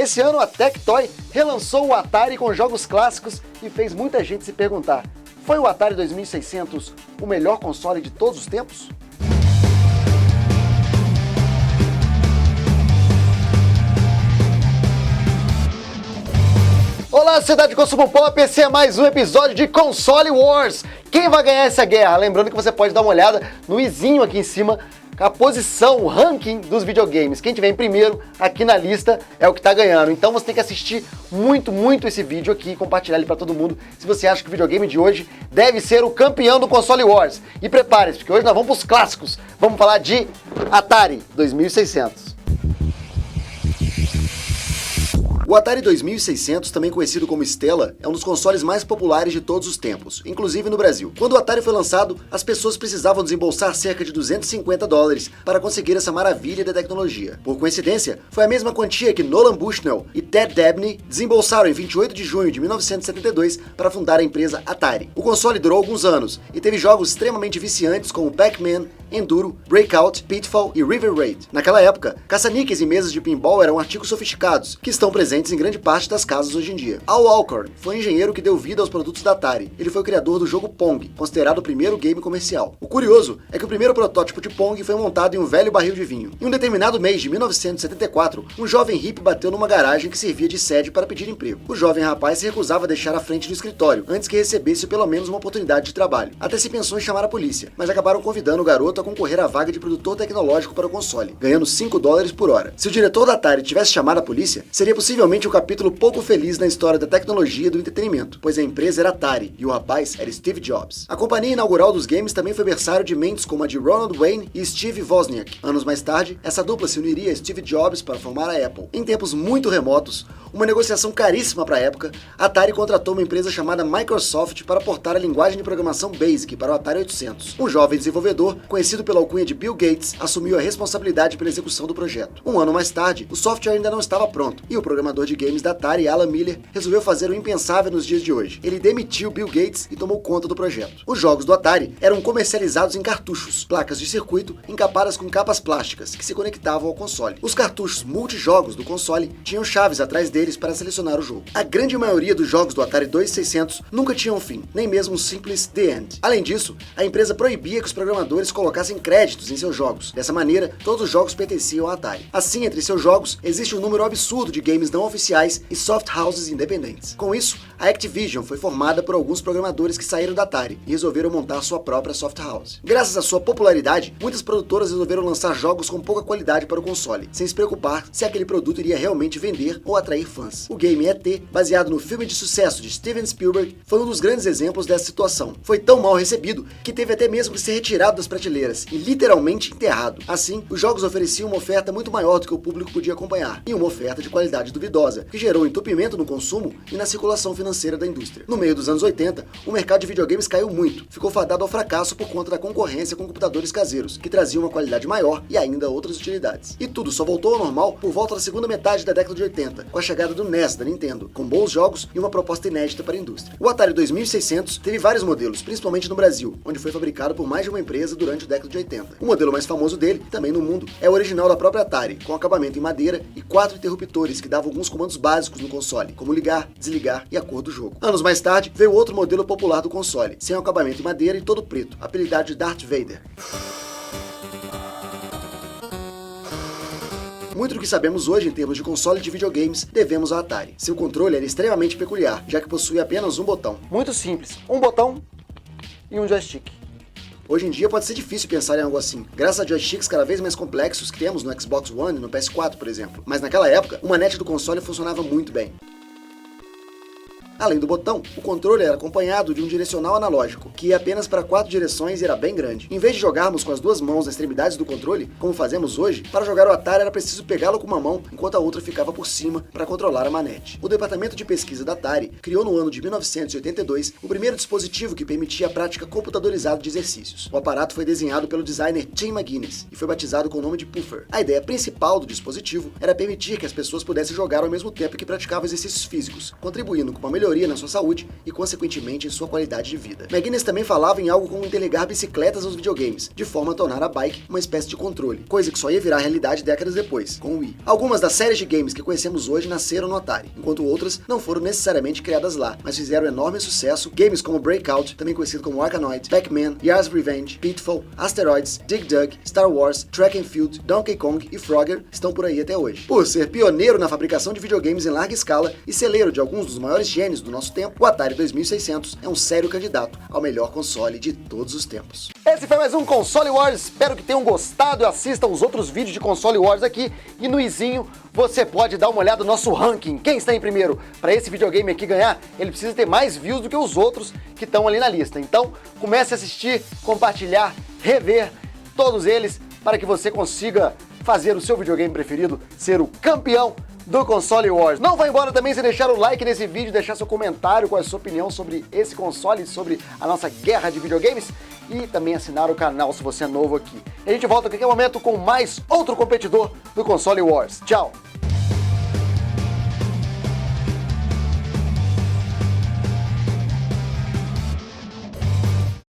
Esse ano a Tectoy relançou o Atari com jogos clássicos e fez muita gente se perguntar: foi o Atari 2600 o melhor console de todos os tempos? Olá, sociedade de consumo pop, esse é mais um episódio de Console Wars. Quem vai ganhar essa guerra? Lembrando que você pode dar uma olhada no izinho aqui em cima, a posição, o ranking dos videogames. Quem tiver em primeiro aqui na lista é o que está ganhando. Então você tem que assistir muito esse vídeo aqui e compartilhar ele para todo mundo se você acha que o videogame de hoje deve ser o campeão do Console Wars. E prepare-se, porque hoje nós vamos para os clássicos. Vamos falar de Atari 2600. O Atari 2600, também conhecido como Stella, é um dos consoles mais populares de todos os tempos, inclusive no Brasil. Quando o Atari foi lançado, as pessoas precisavam desembolsar cerca de $250 para conseguir essa maravilha da tecnologia. Por coincidência, foi a mesma quantia que Nolan Bushnell e Ted Dabney desembolsaram em 28 de junho de 1972 para fundar a empresa Atari. O console durou alguns anos e teve jogos extremamente viciantes como Pac-Man, Enduro, Breakout, Pitfall e River Raid. Naquela época, caça-níqueis e mesas de pinball eram artigos sofisticados, que estão presentes em grande parte das casas hoje em dia. Al Alcorn foi o engenheiro que deu vida aos produtos da Atari. Ele foi o criador do jogo Pong, considerado o primeiro game comercial. O curioso é que o primeiro protótipo de Pong foi montado em um velho barril de vinho. Em um determinado mês de 1974, um jovem hippie bateu numa garagem que servia de sede para pedir emprego. O jovem rapaz se recusava a deixar a frente do escritório, antes que recebesse pelo menos uma oportunidade de trabalho. Até se pensou em chamar a polícia, mas acabaram convidando o garoto a concorrer à vaga de produtor tecnológico para o console, ganhando $5 por hora. Se o diretor da Atari tivesse chamado a polícia, seria possivelmente um capítulo pouco feliz na história da tecnologia e do entretenimento, pois a empresa era Atari e o rapaz era Steve Jobs. A companhia inaugural dos games também foi berçário de mentes como a de Ronald Wayne e Steve Wozniak. Anos mais tarde, essa dupla se uniria a Steve Jobs para formar a Apple. Em tempos muito remotos, uma negociação caríssima para a época, a Atari contratou uma empresa chamada Microsoft para portar a linguagem de programação BASIC para o Atari 800. Um jovem desenvolvedor, conhecido pela alcunha de Bill Gates, assumiu a responsabilidade pela execução do projeto. Um ano mais tarde, o software ainda não estava pronto, e o programador de games da Atari, Alan Miller, resolveu fazer o impensável nos dias de hoje. Ele demitiu Bill Gates e tomou conta do projeto. Os jogos do Atari eram comercializados em cartuchos, placas de circuito encapadas com capas plásticas, que se conectavam ao console. Os cartuchos multijogos do console tinham chaves atrás deles para selecionar o jogo. A grande maioria dos jogos do Atari 2600 nunca tinham fim, nem mesmo um simples The End. Além disso, a empresa proibia que os programadores colocassem créditos em seus jogos. Dessa maneira, todos os jogos pertenciam à Atari. Assim, entre seus jogos, existe um número absurdo de games não oficiais e soft houses independentes. Com isso, a Activision foi formada por alguns programadores que saíram da Atari e resolveram montar sua própria soft house. Graças à sua popularidade, muitas produtoras resolveram lançar jogos com pouca qualidade para o console, sem se preocupar se aquele produto iria realmente vender ou atrair fãs. O game E.T., baseado no filme de sucesso de Steven Spielberg, foi um dos grandes exemplos dessa situação. Foi tão mal recebido que teve até mesmo que ser retirado das prateleiras e literalmente enterrado. Assim, os jogos ofereciam uma oferta muito maior do que o público podia acompanhar, e uma oferta de qualidade duvidosa, que gerou entupimento no consumo e na circulação financeira da indústria. No meio dos anos 80, o mercado de videogames caiu muito, ficou fadado ao fracasso por conta da concorrência com computadores caseiros, que traziam uma qualidade maior e ainda outras utilidades. E tudo só voltou ao normal por volta da segunda metade da década de 80, com a chegada do NES da Nintendo, com bons jogos e uma proposta inédita para a indústria. O Atari 2600 teve vários modelos, principalmente no Brasil, onde foi fabricado por mais de uma empresa durante a década de 80. O modelo mais famoso dele, também no mundo, é o original da própria Atari, com acabamento em madeira e 4 interruptores que davam alguns comandos básicos no console, como ligar, desligar e a cor do jogo. Anos mais tarde, veio outro modelo popular do console, sem acabamento em madeira e todo preto, apelidado de Darth Vader. Muito do que sabemos hoje em termos de console de videogames devemos ao Atari. Seu controle era extremamente peculiar, já que possui apenas um botão. Muito simples, um botão e um joystick. Hoje em dia pode ser difícil pensar em algo assim, graças a joysticks cada vez mais complexos que temos no Xbox One e no PS4, por exemplo. Mas naquela época, o manete do console funcionava muito bem. Além do botão, o controle era acompanhado de um direcional analógico, que ia apenas para 4 direções e era bem grande. Em vez de jogarmos com as duas mãos nas extremidades do controle, como fazemos hoje, para jogar o Atari era preciso pegá-lo com uma mão, enquanto a outra ficava por cima para controlar a manete. O departamento de pesquisa da Atari criou no ano de 1982 o primeiro dispositivo que permitia a prática computadorizada de exercícios. O aparato foi desenhado pelo designer Tim McGuinness e foi batizado com o nome de Puffer. A ideia principal do dispositivo era permitir que as pessoas pudessem jogar ao mesmo tempo que praticavam exercícios físicos, contribuindo com uma melhoria melhoria na sua saúde e, consequentemente, em sua qualidade de vida. McGuinness também falava em algo como interligar bicicletas aos videogames, de forma a tornar a bike uma espécie de controle, coisa que só ia virar realidade décadas depois, com o Wii. Algumas das séries de games que conhecemos hoje nasceram no Atari, enquanto outras não foram necessariamente criadas lá, mas fizeram enorme sucesso. Games como Breakout, também conhecido como Arkanoid, Pac-Man, Yars' Revenge, Pitfall, Asteroids, Dig Dug, Star Wars, Track and Field, Donkey Kong e Frogger estão por aí até hoje. Por ser pioneiro na fabricação de videogames em larga escala e celeiro de alguns dos maiores gênios do nosso tempo, o Atari 2600 é um sério candidato ao melhor console de todos os tempos. Esse foi mais um Console Wars, espero que tenham gostado e assistam os outros vídeos de Console Wars aqui, e no izinho você pode dar uma olhada no nosso ranking. Quem está em primeiro? Para esse videogame aqui ganhar, ele precisa ter mais views do que os outros que estão ali na lista. Então, comece a assistir, compartilhar, rever todos eles para que você consiga fazer o seu videogame preferido ser o campeão do Console Wars. Não vai embora também sem deixar o like nesse vídeo, deixar seu comentário com a sua opinião sobre esse console, sobre a nossa guerra de videogames, e também assinar o canal se você é novo aqui. A gente volta a qualquer momento com mais outro competidor do Console Wars. Tchau!